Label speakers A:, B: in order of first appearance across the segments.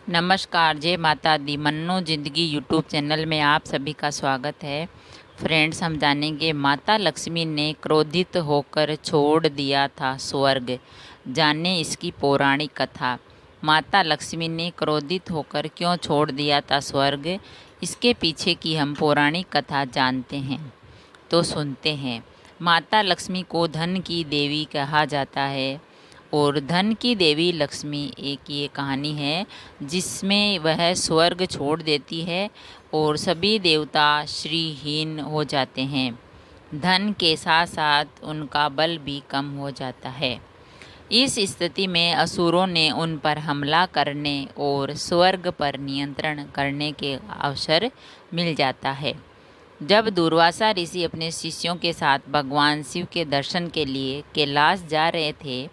A: नमस्कार, जय माता दी। मन्नो ज़िंदगी यूट्यूब चैनल में आप सभी का स्वागत है। फ्रेंड्स, हम जानेंगे माता लक्ष्मी ने क्रोधित होकर छोड़ दिया था स्वर्ग। जानें इसकी पौराणिक कथा। माता लक्ष्मी ने क्रोधित होकर क्यों छोड़ दिया था स्वर्ग, इसके पीछे की हम पौराणिक कथा जानते हैं। तो सुनते हैं। माता लक्ष्मी को धन की देवी कहा जाता है और धन की देवी लक्ष्मी एक ये कहानी है जिसमें वह स्वर्ग छोड़ देती है और सभी देवता श्रीहीन हो जाते हैं। धन के साथ साथ उनका बल भी कम हो जाता है। इस स्थिति में असुरों ने उन पर हमला करने और स्वर्ग पर नियंत्रण करने के अवसर मिल जाता है। जब दुर्वासा ऋषि अपने शिष्यों के साथ भगवान शिव के दर्शन के लिए कैलाश जा रहे थे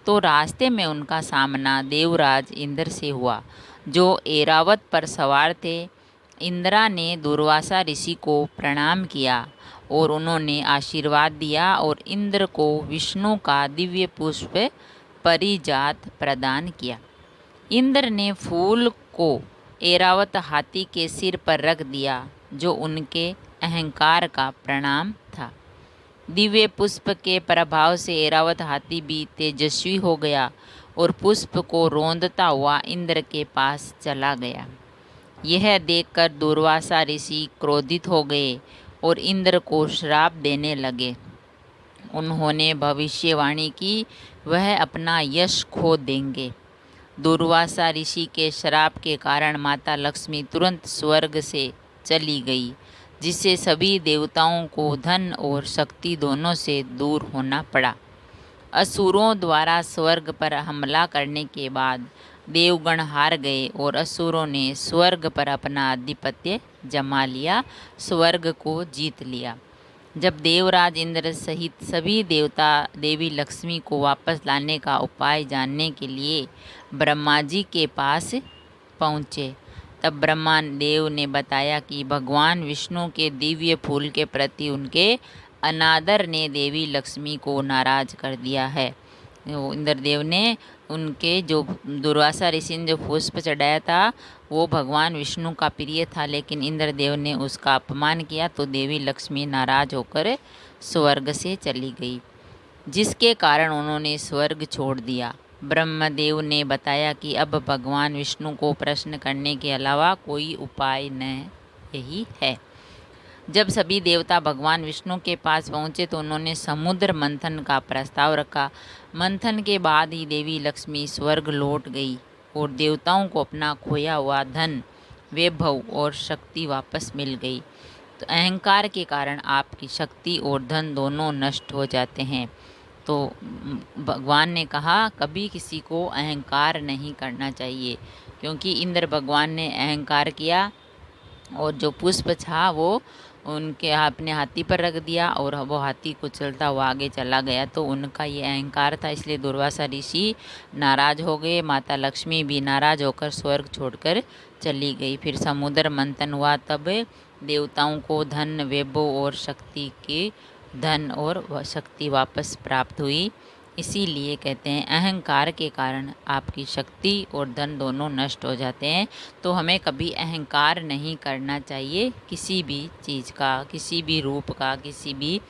A: तो रास्ते में उनका सामना देवराज इंद्र से हुआ, जो ऐरावत पर सवार थे। इंद्रा ने दुर्वासा ऋषि को प्रणाम किया और उन्होंने आशीर्वाद दिया और इंद्र को विष्णु का दिव्य पुष्प परिजात प्रदान किया। इंद्र ने फूल को ऐरावत हाथी के सिर पर रख दिया, जो उनके अहंकार का प्रणाम था। दिव्य पुष्प के प्रभाव से ऐरावत हाथी भी तेजस्वी हो गया और पुष्प को रौंदता हुआ इंद्र के पास चला गया। यह देखकर दुर्वासा ऋषि क्रोधित हो गए और इंद्र को श्राप देने लगे। उन्होंने भविष्यवाणी की वह अपना यश खो देंगे। दुर्वासा ऋषि के श्राप के कारण माता लक्ष्मी तुरंत स्वर्ग से चली गई, जिससे सभी देवताओं को धन और शक्ति दोनों से दूर होना पड़ा। असुरों द्वारा स्वर्ग पर हमला करने के बाद देवगण हार गए और असुरों ने स्वर्ग पर अपना आधिपत्य जमा लिया, स्वर्ग को जीत लिया। जब देवराज इंद्र सहित सभी देवता देवी लक्ष्मी को वापस लाने का उपाय जानने के लिए ब्रह्मा जी के पास पहुँचे, तब ब्रह्मा देव ने बताया कि भगवान विष्णु के दिव्य फूल के प्रति उनके अनादर ने देवी लक्ष्मी को नाराज कर दिया है। इंद्रदेव ने उनके जो दुर्वासा ऋषि ने जो पुष्प चढ़ाया था वो भगवान विष्णु का प्रिय था, लेकिन इंद्रदेव ने उसका अपमान किया तो देवी लक्ष्मी नाराज होकर स्वर्ग से चली गई, जिसके कारण उन्होंने स्वर्ग छोड़ दिया। ब्रह्मदेव ने बताया कि अब भगवान विष्णु को प्रश्न करने के अलावा कोई उपाय न यही है। जब सभी देवता भगवान विष्णु के पास पहुँचे तो उन्होंने समुद्र मंथन का प्रस्ताव रखा। मंथन के बाद ही देवी लक्ष्मी स्वर्ग लौट गई और देवताओं को अपना खोया हुआ धन, वैभव और शक्ति वापस मिल गई। तो अहंकार के कारण आपकी शक्ति और धन दोनों नष्ट हो जाते हैं। तो भगवान ने कहा कभी किसी को अहंकार नहीं करना चाहिए, क्योंकि इंद्र भगवान ने अहंकार किया और जो पुष्प था वो उनके अपने हाथी पर रख दिया और वो हाथी कुचलता हुआ आगे चला गया। तो उनका ये अहंकार था, इसलिए दुर्वासा ऋषि नाराज हो गए। माता लक्ष्मी भी नाराज होकर स्वर्ग छोड़कर चली गई। फिर समुद्र मंथन हुआ, तब देवताओं को धन, वैभव और शक्ति के धन और शक्ति वापस प्राप्त हुई। इसीलिए कहते हैं अहंकार के कारण आपकी शक्ति और धन दोनों नष्ट हो जाते हैं। तो हमें कभी अहंकार नहीं करना चाहिए, किसी भी चीज़ का, किसी भी रूप का, किसी भी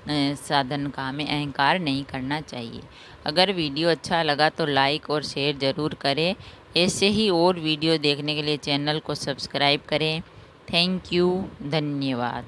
A: साधन का हमें अहंकार नहीं करना चाहिए। अगर वीडियो अच्छा लगा तो लाइक और शेयर ज़रूर करें। ऐसे ही और वीडियो देखने के लिए चैनल को सब्सक्राइब करें। थैंक यू, धन्यवाद।